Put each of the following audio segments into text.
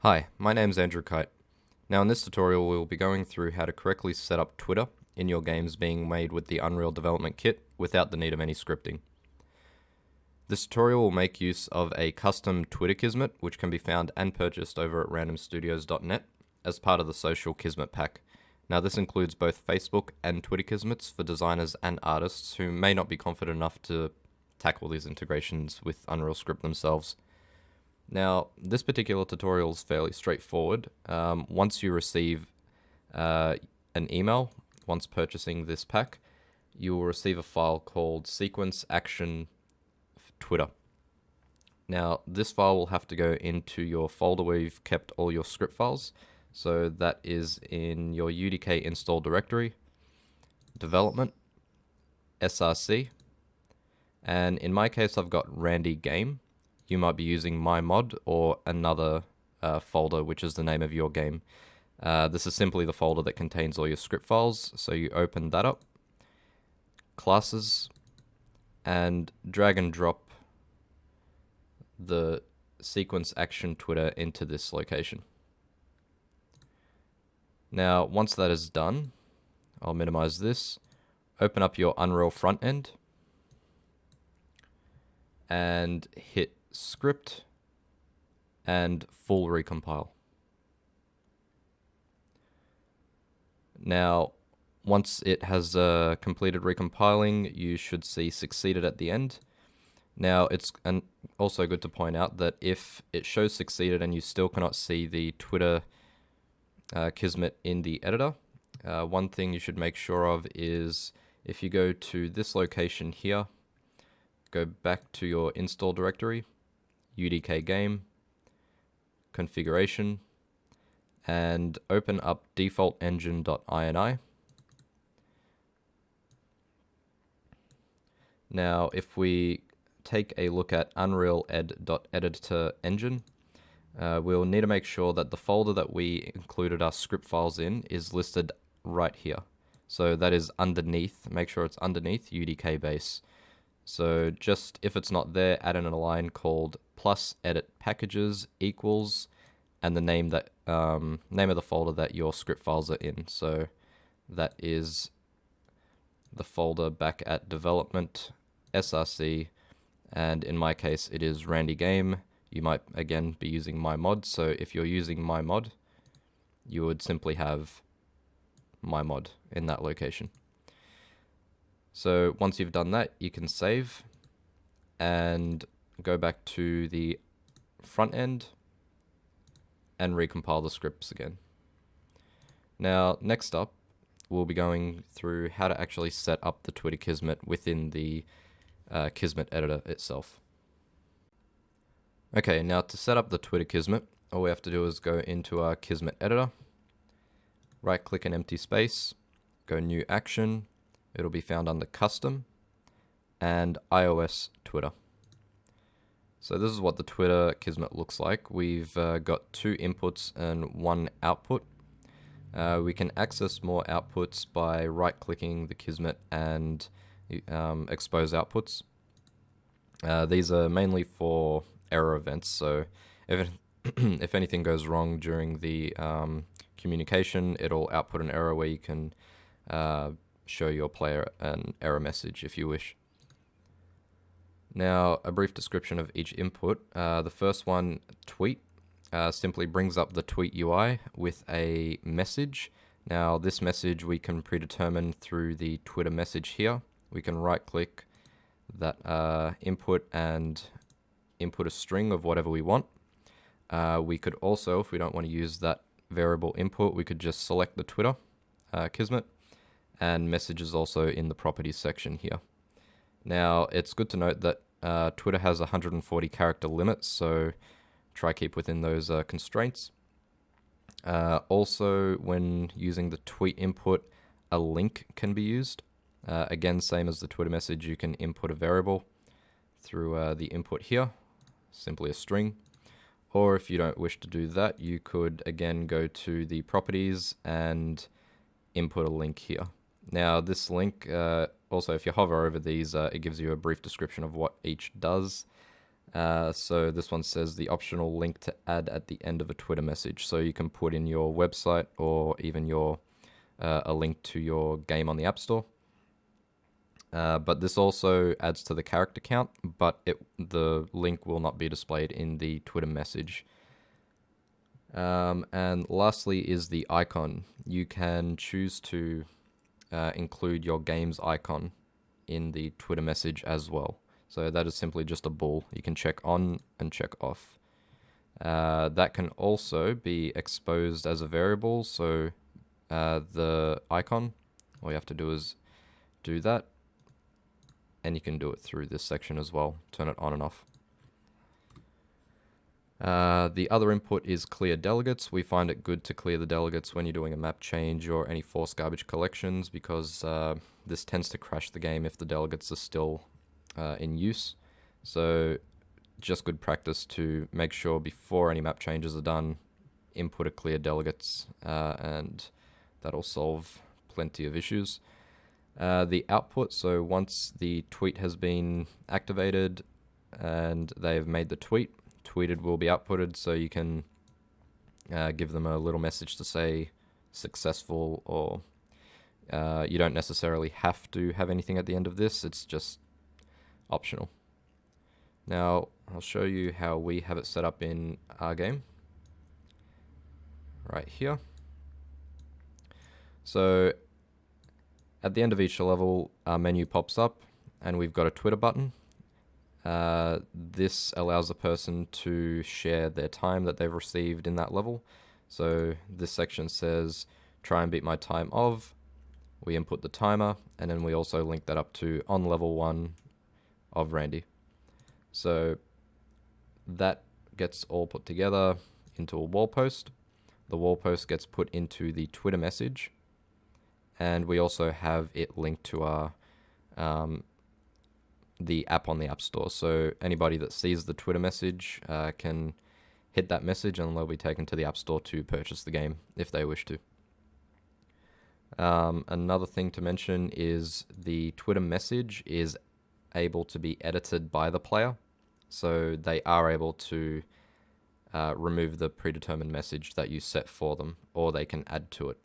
Hi, my name's Andrew Kite. Now in this tutorial we'll be going through how to correctly set up Twitter in your games being made with the Unreal Development Kit without the need of any scripting. This tutorial will make use of a custom Twitter Kismet which can be found and purchased over at randomstudios.net as part of the social Kismet pack. Now this includes both Facebook and Twitter Kismets for designers and artists who may not be confident enough to tackle these integrations with Unreal Script themselves. Now, this particular tutorial is fairly straightforward. Once you receive an email, once purchasing this pack, you will receive a file called Sequence Action Twitter. Now, this file will have to go into your folder where you've kept all your script files. So that is in your UDK install directory, development, src, and in my case I've got Randy Game. You might be using my mod or another folder, which is the name of your game. This is simply the folder that contains all your script files. So you open that up, classes, and drag and drop the sequence action Twitter into this location. Now, once that is done, I'll minimize this, open up your Unreal front end, and hit script and full recompile. Now, once it has completed recompiling, you should see succeeded at the end. Now, it's also good to point out that if it shows succeeded and you still cannot see the Twitter Kismet in the editor, one thing you should make sure of is if you go to this location here, go back to your install directory, UDK game, configuration, and open up defaultengine.ini. Now, if we take a look at Unreal ed.editor engine, we'll need to make sure that the folder that we included our script files in is listed right here. So that is underneath, make sure it's underneath UDK base. So just if it's not there, add in a line called plus edit packages equals and the name that name of the folder that your script files are in. So that is the folder back at development src, and in my case it is Randy Game. You might again be using my mod, so if you're using my mod, you would simply have my mod in that location. So once you've done that, you can save and go back to the front end and recompile the scripts again. Now, next up, we'll be going through how to actually set up the Twitter Kismet within the Kismet editor itself. Okay, now to set up the Twitter Kismet, all we have to do is go into our Kismet editor, right click an empty space, go new action, it'll be found under custom, and iOS Twitter. So this is what the Twitter Kismet looks like. We've got two inputs and one output. We can access more outputs by right clicking the Kismet and expose outputs. These are mainly for error events, so if anything goes wrong during the communication, it'll output an error where you can show your player an error message if you wish. Now, a brief description of each input. The first one, tweet, simply brings up the tweet UI with a message. Now, this message we can predetermine through the Twitter message here. We can right click that input and input a string of whatever we want. We could also, if we don't want to use that variable input, we could just select the Twitter Kismet, and messages also in the properties section here. Now, it's good to note that Twitter has 140 character limits, so try keep within those constraints. Also, when using the tweet input, a link can be used. Again, same as the Twitter message, you can input a variable through the input here, simply a string. Or if you don't wish to do that, you could again go to the properties and input a link here. Now this link, also if you hover over these, it gives you a brief description of what each does. So this one says the optional link to add at the end of a Twitter message. So you can put in your website or even your a link to your game on the App Store. But this also adds to the character count, but the link will not be displayed in the Twitter message. And lastly is the icon. You can choose to include your game's icon in the Twitter message as well. So that is simply just a ball. You can check on and check off. That can also be exposed as a variable. So the icon, all you have to do is do that. And you can do it through this section as well. Turn it on and off. The other input is clear delegates. We find it good to clear the delegates when you're doing a map change or any force garbage collections, because this tends to crash the game if the delegates are still in use. So just good practice to make sure before any map changes are done, input a clear delegates, and that'll solve plenty of issues. The output, so once the tweet has been activated and they've made the tweet, tweeted will be outputted, so you can give them a little message to say successful, or you don't necessarily have to have anything at the end of this, it's just optional. Now I'll show you how we have it set up in our game right here. So at the end of each level, our menu pops up and we've got a Twitter button. This allows the person to share their time that they've received in that level. So this section says, try and beat my time of. We input the timer, and then we also link that up to on level 1 of Randy. So that gets all put together into a wall post. The wall post gets put into the Twitter message, and we also have it linked to our the app on the App Store. So anybody that sees the Twitter message can hit that message and they'll be taken to the App Store to purchase the game if they wish to. Another thing to mention is the Twitter message is able to be edited by the player. So they are able to remove the predetermined message that you set for them, or they can add to it.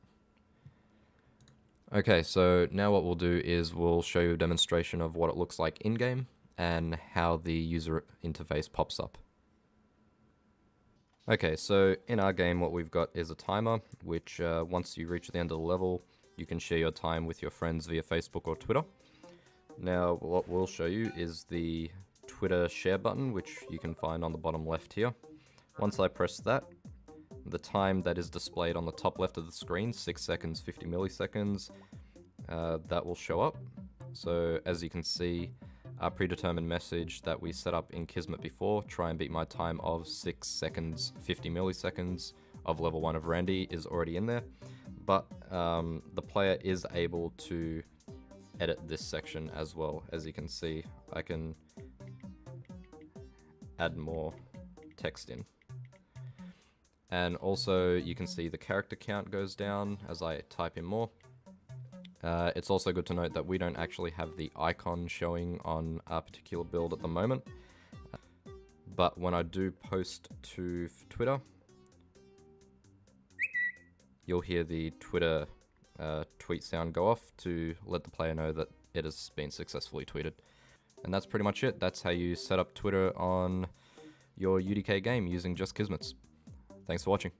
Okay, so now what we'll do is we'll show you a demonstration of what it looks like in-game and how the user interface pops up. Okay, so in our game what we've got is a timer, which once you reach the end of the level, you can share your time with your friends via Facebook or Twitter. Now what we'll show you is the Twitter share button, which you can find on the bottom left here. Once I press that, the time that is displayed on the top left of the screen, 6 seconds, 50 milliseconds, that will show up. So as you can see, our predetermined message that we set up in Kismet before, try and beat my time of 6 seconds, 50 milliseconds of level 1 of Randy, is already in there. But the player is able to edit this section as well. As you can see, I can add more text in. And also you can see the character count goes down as I type in more. It's also good to note that we don't actually have the icon showing on our particular build at the moment. But when I do post to Twitter, you'll hear the Twitter tweet sound go off to let the player know that it has been successfully tweeted. And that's pretty much it. That's how you set up Twitter on your UDK game using just Kismets. Thanks for watching.